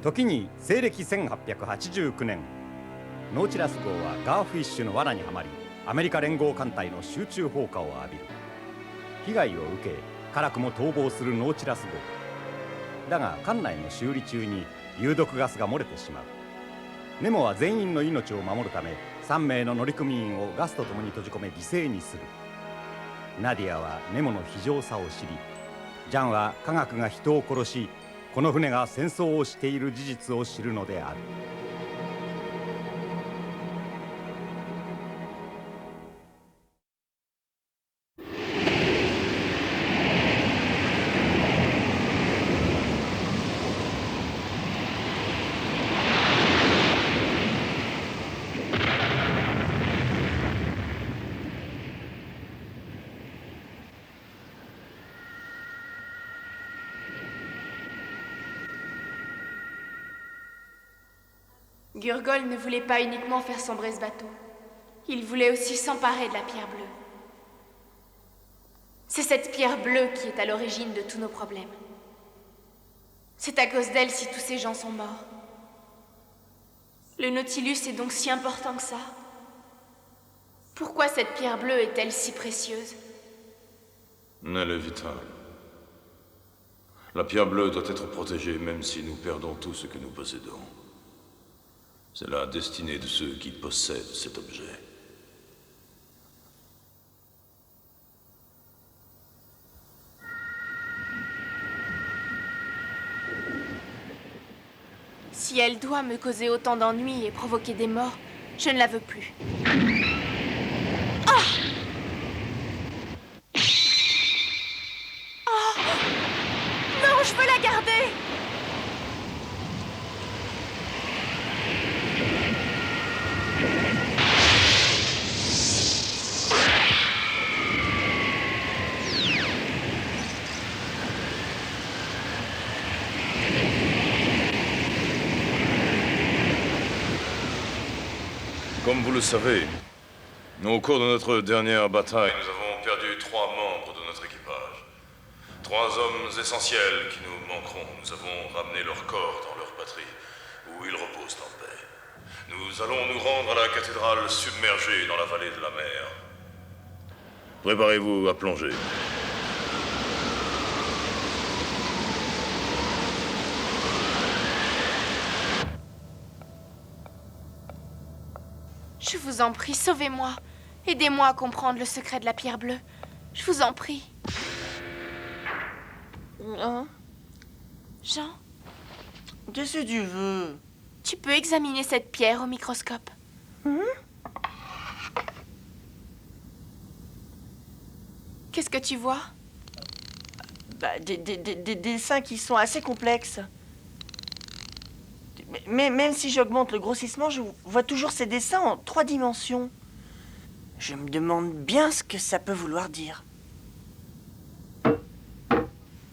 時に西暦1889年、ノーチラス号はガーフィッシュの罠にはまり、アメリカ連合艦隊の集中砲火を浴びる。被害を受け辛くも逃亡するノーチラス号だが、艦内の修理中に有毒ガスが漏れてしまう。ネモは全員の命を守るため3名の乗組員をガスと共に閉じ込め犠牲にする。ナディアはネモの非常さを知り、ジャンは科学が人を殺し、この船が戦争をしている事実を知るのである。Gurgol ne voulait pas uniquement faire sombrer ce bateau. Il voulait aussi s'emparer de la pierre bleue. C'est cette pierre bleue qui est à l'origine de tous nos problèmes. C'est à cause d'elle si tous ces gens sont morts. Le Nautilus est donc si important que ça. Pourquoi cette pierre bleue est-elle si précieuse? Elle est vitale. La pierre bleue doit être protégée même si nous perdons tout ce que nous possédons. C'est la destinée de ceux qui possèdent cet objet. Si elle doit me causer autant d'ennuis et provoquer des morts, je ne la veux plus. Oh! Oh! Non, je veux la garder! Comme vous le savez, au cours de notre dernière bataille, nous avons perdu 3 membres de notre équipage. 3 hommes essentiels qui nous manqueront. Nous avons ramené leur corps dans leur patrie, où ils reposent en paix. Nous allons nous rendre à la cathédrale submergée dans la vallée de la mer. Préparez-vous à plonger. Je vous en prie, sauvez-moi. Aidez-moi à comprendre le secret de la pierre bleue. Je vous en prie. Hein? Jean, Qu'est-ce que tu veux? tu peux examiner cette pierre au microscope. Qu'est-ce que tu vois? Des dessins qui sont assez complexes. Mais même si j'augmente le grossissement, je vois toujours ces dessins en 3 dimensions. Je me demande bien ce que ça peut vouloir dire.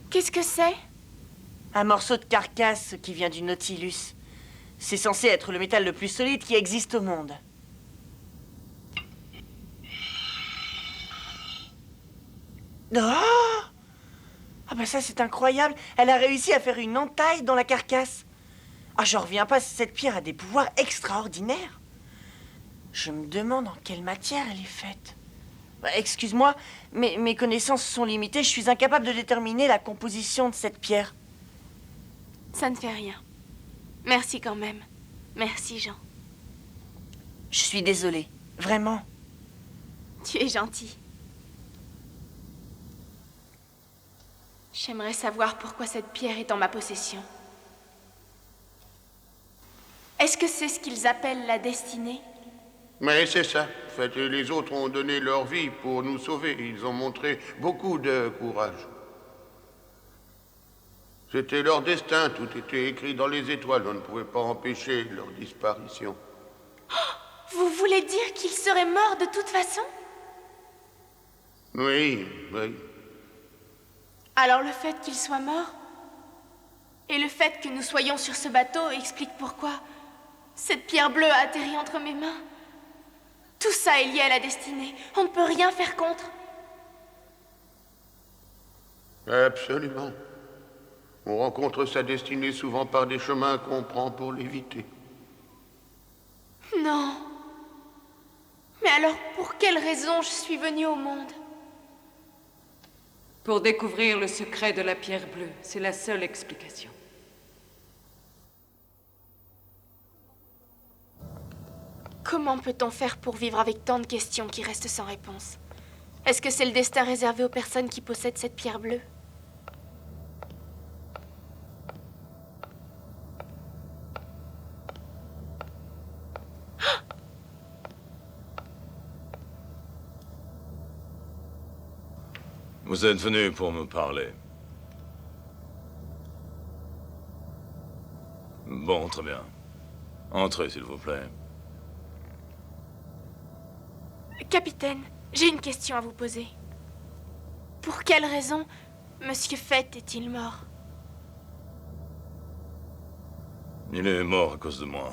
Qu'est-ce que c'est? Un morceau de carcasse qui vient du Nautilus. C'est censé être le métal le plus solide qui existe au monde. Oh! Ah bah ça c'est incroyable. Elle a réussi à faire une entaille dans la carcasse. Ah, j'en reviens pas, cette pierre a des pouvoirs extraordinaires. Je me demande en quelle matière elle est faite. Bah, excuse-moi, mais mes connaissances sont limitées. Je suis incapable de déterminer la composition de cette pierre. Ça ne fait rien. Merci quand même. Merci, Jean. Je suis désolée, vraiment. Tu es gentil. J'aimerais savoir pourquoi cette pierre est en ma possession. Est-ce que c'est ce qu'ils appellent la destinée? Mais c'est ça. En fait, les autres ont donné leur vie pour nous sauver. Ils ont montré beaucoup de courage. C'était leur destin. Tout était écrit dans les étoiles. On ne pouvait pas empêcher leur disparition. Vous voulez dire qu'ils seraient morts de toute façon? Oui, oui. Alors le fait qu'ils soient morts et le fait que nous soyons sur ce bateau explique pourquoi cette pierre bleue a atterri entre mes mains. Tout ça est lié à la destinée. On ne peut rien faire contre. Absolument. On rencontre sa destinée souvent par des chemins qu'on prend pour l'éviter. Non. Mais alors, pour quelle raison je suis venue au monde? Pour découvrir le secret de la pierre bleue, c'est la seule explication. Comment peut-on faire pour vivre avec tant de questions qui restent sans réponse? Est-ce que c'est le destin réservé aux personnes qui possèdent cette pierre bleue? Vous êtes venu pour me parler. Bon, très bien. Entrez, s'il vous plaît. Capitaine, j'ai une question à vous poser. Pour quelle raison Monsieur Fett est-il mort? Il est mort à cause de moi.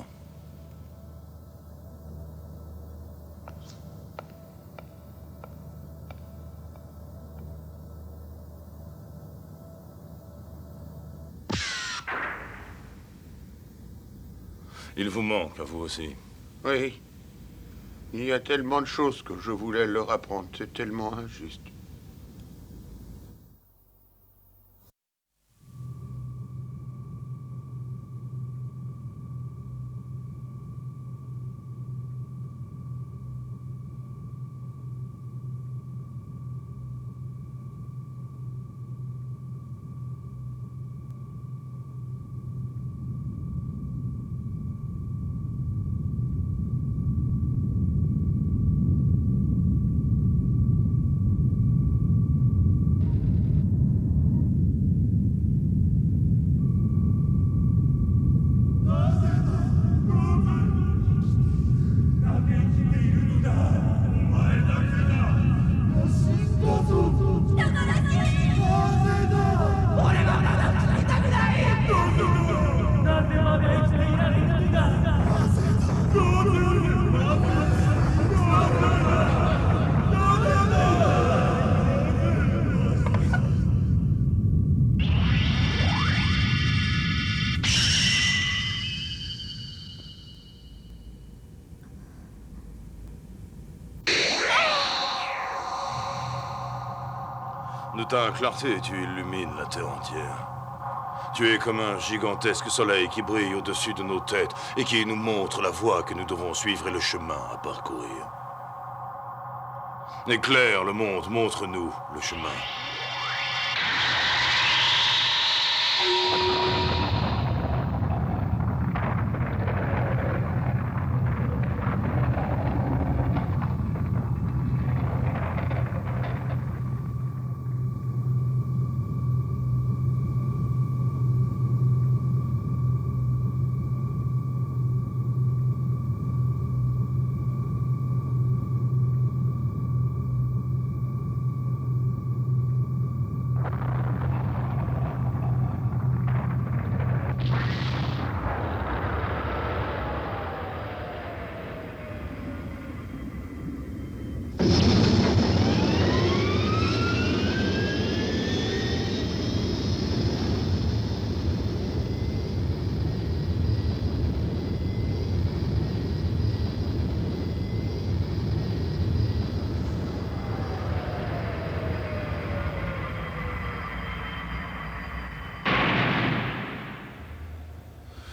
Il vous manque, à vous aussi. Oui. Il y a tellement de choses que je voulais leur apprendre. C'est tellement injuste. De ta clarté, tu illumines la Terre entière. Tu es comme un gigantesque soleil qui brille au-dessus de nos têtes et qui nous montre la voie que nous devons suivre et le chemin à parcourir. Éclaire le monde, montre-nous le chemin.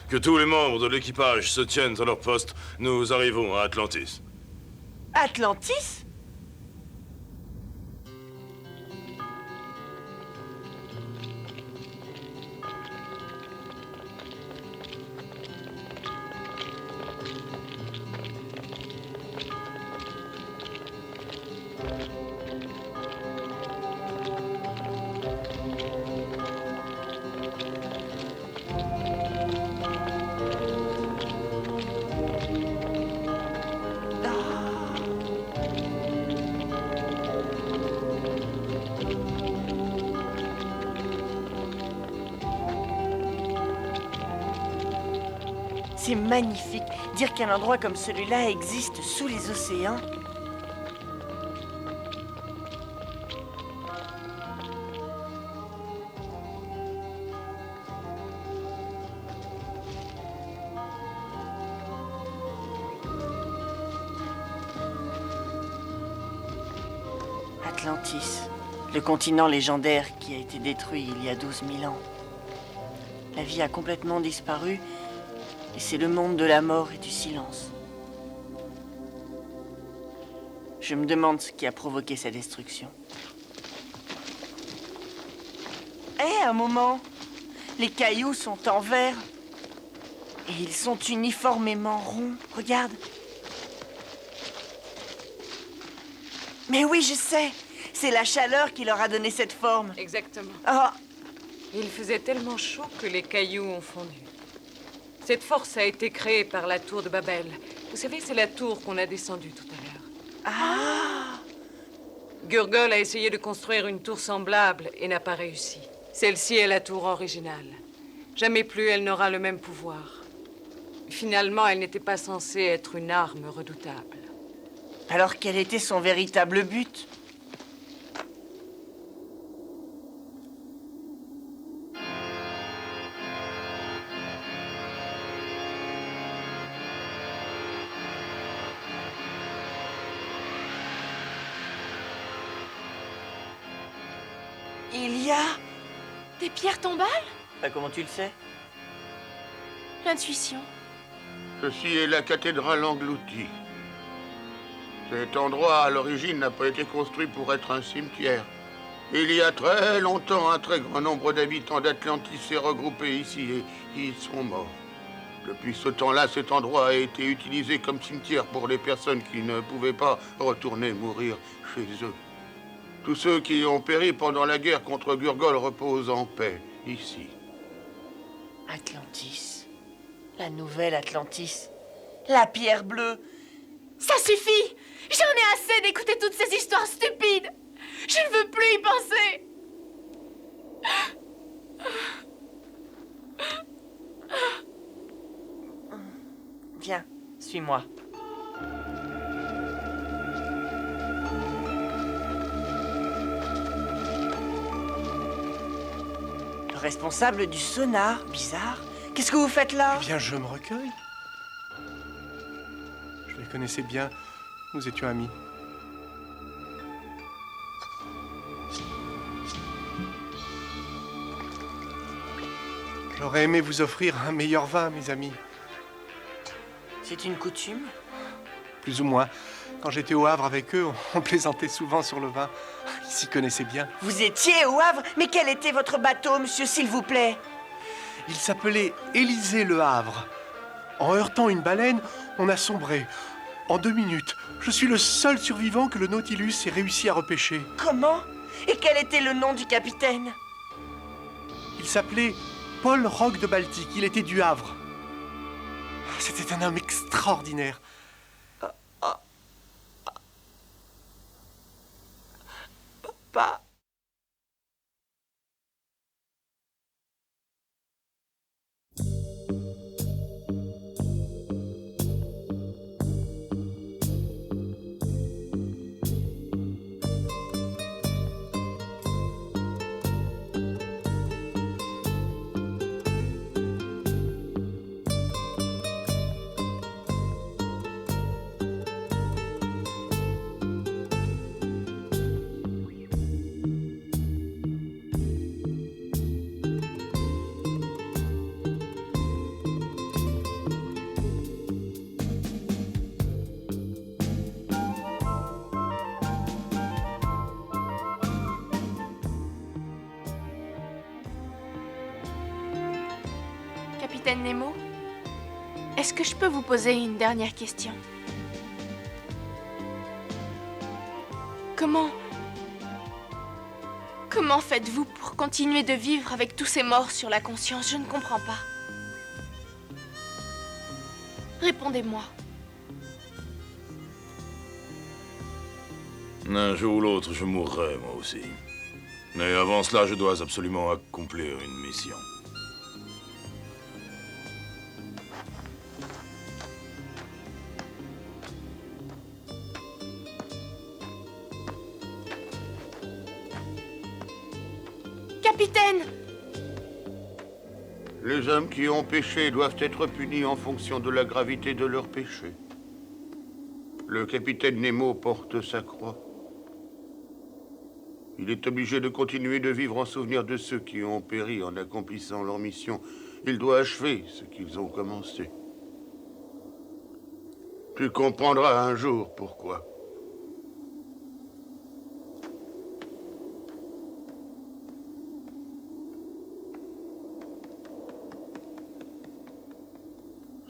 Que tous les membres de l'équipage se tiennent à leur poste, nous arrivons à Atlantis. Atlantis? C'est magnifique. Dire qu'un endroit comme celui-là existe sous les océans. Atlantis, le continent légendaire qui a été détruit il y a 12 000 ans. La vie a complètement disparu et c'est le monde de la mort et du silence. Je me demande ce qui a provoqué sa destruction. Hé, un moment! Les cailloux sont en verre. Et ils sont uniformément ronds. Regarde. Mais oui, je sais. C'est la chaleur qui leur a donné cette forme. Exactement. Oh, Il faisait tellement chaud que les cailloux ont fondu. Cette force a été créée par la tour de Babel. Vous savez, c'est la tour qu'on a descendue tout à l'heure. ah! Gurgol a essayé de construire une tour semblable et n'a pas réussi. Celle-ci est la tour originale. Jamais plus elle n'aura le même pouvoir. Finalement, elle n'était pas censée être une arme redoutable. Alors quel était son véritable but? Il y a... Des pierres tombales? Comment tu le sais? L'intuition. Ceci est la cathédrale engloutie. Cet endroit, à l'origine, n'a pas été construit pour être un cimetière. Il y a très longtemps, un très grand nombre d'habitants d'Atlantis s'est regroupé ici et ils sont morts. Depuis ce temps-là, cet endroit a été utilisé comme cimetière pour les personnes qui ne pouvaient pas retourner mourir chez eux. Tous ceux qui ont péri pendant la guerre contre Gurgol reposent en paix, ici. Atlantis. La nouvelle Atlantis. La pierre bleue. Ça suffit! J'en ai assez d'écouter toutes ces histoires stupides! Je ne veux plus y penser! Viens, suis-moi. Le responsable du sonar, bizarre. Qu'est-ce que vous faites là? Eh bien, je me recueille. Je les connaissais bien. Nous étions amis. J'aurais aimé vous offrir un meilleur vin, mes amis. C'est une coutume? Plus ou moins. Quand j'étais au Havre avec eux, on plaisantait souvent sur le vin. Ils s'y connaissaient bien. Vous étiez au Havre? Mais quel était votre bateau, monsieur, s'il vous plaît? Il s'appelait Élysée le Havre. En heurtant une baleine, on a sombré. En 2 minutes, je suis le seul survivant que le Nautilus ait réussi à repêcher. Comment? Et quel était le nom du capitaine? Il s'appelait Paul Roch de Baltique. Il était du Havre. C'était un homme extraordinaire. Pas. Capitaine Nemo, est-ce que je peux vous poser une dernière question? Comment faites-vous pour continuer de vivre avec tous ces morts sur la conscience? Je ne comprends pas. Répondez-moi. Un jour ou l'autre, je mourrai, moi aussi. Mais avant cela, je dois absolument accomplir une mission. Capitaine! Les hommes qui ont péché doivent être punis en fonction de la gravité de leur péché. Le capitaine Nemo porte sa croix. Il est obligé de continuer de vivre en souvenir de ceux qui ont péri en accomplissant leur mission. Il doit achever ce qu'ils ont commencé. Tu comprendras un jour pourquoi.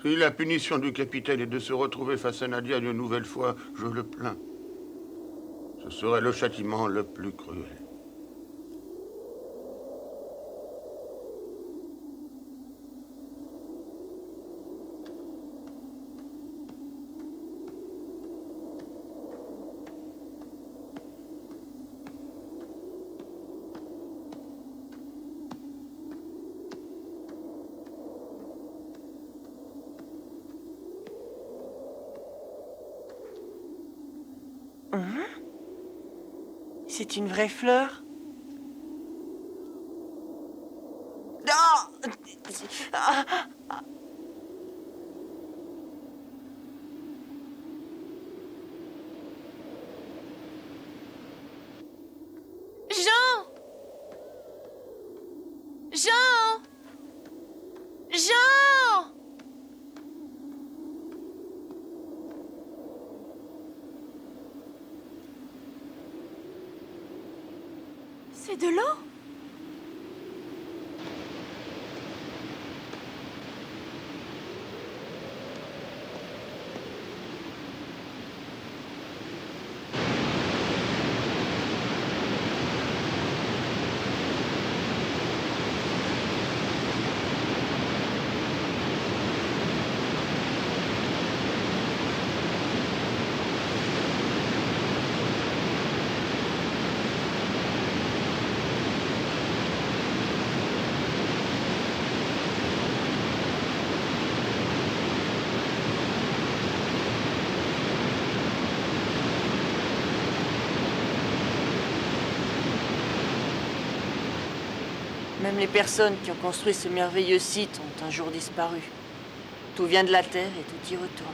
Si la punition du capitaine est de se retrouver face à Nadia une nouvelle fois, je le plains. Ce serait le châtiment le plus cruel. C'est une vraie fleur? Non! Ah! Jean! Jean! Jean! C'est de l'eau? Même les personnes qui ont construit ce merveilleux site ont un jour disparu. Tout vient de la Terre et tout y retourne.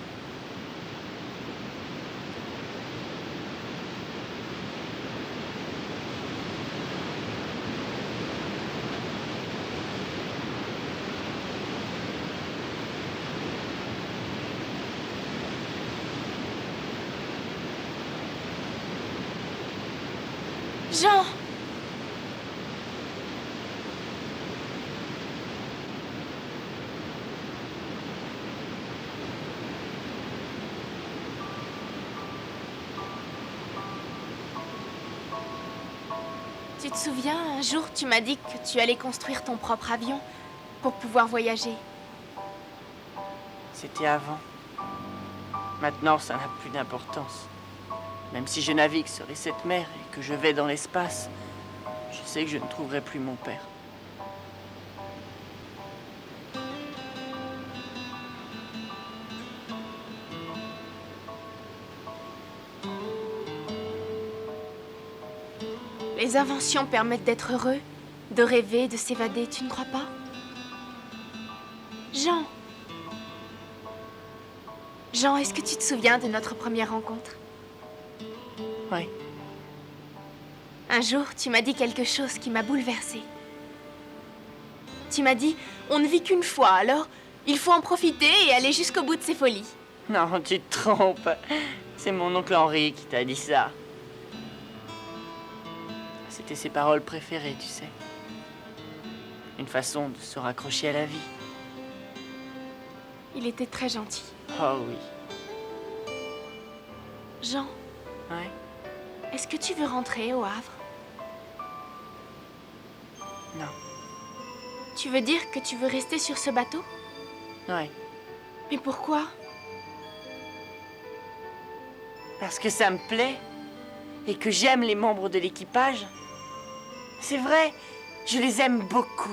Jean! Tu te souviens, un jour, tu m'as dit que tu allais construire ton propre avion pour pouvoir voyager. C'était avant. Maintenant, ça n'a plus d'importance. Même si je navigue sur les 7 mers et que je vais dans l'espace, je sais que je ne trouverai plus mon père. Les inventions permettent d'être heureux, de rêver, de s'évader, tu ne crois pas? Jean! Jean, est-ce que tu te souviens de notre première rencontre? Oui. Un jour, tu m'as dit quelque chose qui m'a bouleversée. Tu m'as dit, on ne vit qu'une fois, alors il faut en profiter et aller jusqu'au bout de ses folies. Non, tu te trompes. C'est mon oncle Henri qui t'a dit ça. C'était ses paroles préférées, tu sais. Une façon de se raccrocher à la vie. Il était très gentil. Oh oui. Jean, Ouais. est-ce que tu veux rentrer au Havre? Non. Tu veux dire que tu veux rester sur ce bateau? Ouais. Mais pourquoi? Parce que ça me plaît. Et que j'aime les membres de l'équipage. C'est vrai, je les aime beaucoup.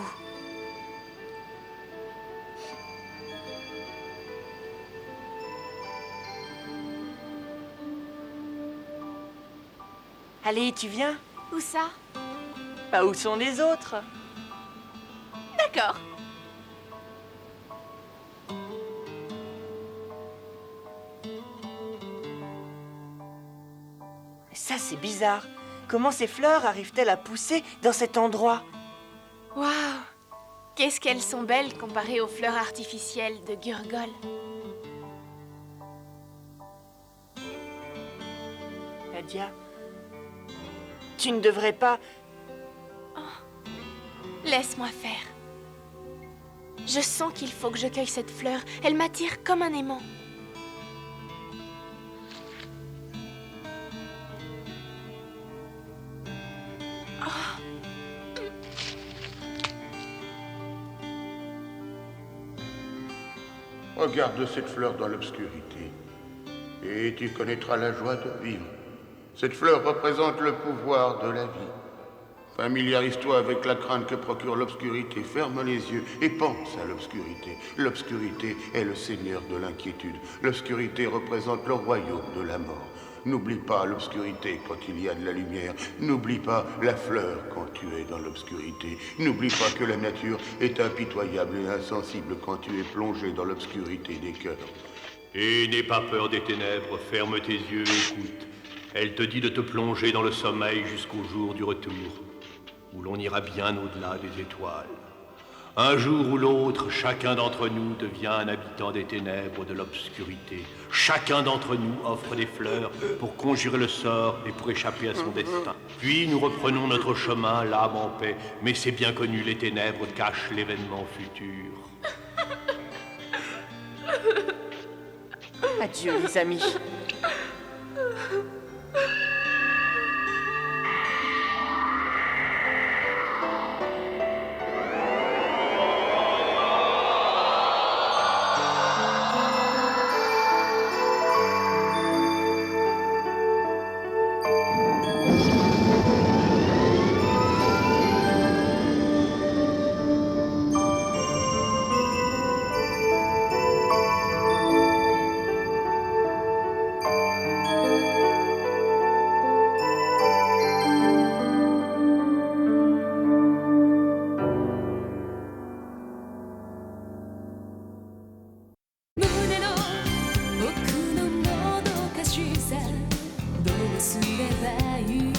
Allez, tu viens? Où ça? Pas où sont les autres? D'accord. Ça, c'est bizarre. Comment ces fleurs arrivent-elles à pousser dans cet endroit? Waouh! Qu'est-ce qu'elles sont belles comparées aux fleurs artificielles de Gurgol. Nadia, tu ne devrais pas... Laisse-moi faire. Je sens qu'il faut que je cueille cette fleur. Elle m'attire comme un aimant. Regarde cette fleur dans l'obscurité, et tu connaîtras la joie de vivre. Cette fleur représente le pouvoir de la vie. Familiarise-toi avec la crainte que procure l'obscurité. Ferme les yeux et pense à l'obscurité. L'obscurité est le seigneur de l'inquiétude. L'obscurité représente le royaume de la mort. N'oublie pas l'obscurité quand il y a de la lumière. N'oublie pas la fleur quand tu es dans l'obscurité. N'oublie pas que la nature est impitoyable et insensible quand tu es plongé dans l'obscurité des cœurs. Et n'aie pas peur des ténèbres, ferme tes yeux et écoute. Elle te dit de te plonger dans le sommeil jusqu'au jour du retour, où l'on ira bien au-delà des étoiles. Un jour ou l'autre, chacun d'entre nous devient un habitant des ténèbres de l'obscurité. Chacun d'entre nous offre des fleurs pour conjurer le sort et pour échapper à son destin. Puis nous reprenons notre chemin, l'âme en paix, mais c'est bien connu, les ténèbres cachent l'événement futur. Adieu, les amis.「どうすればいい」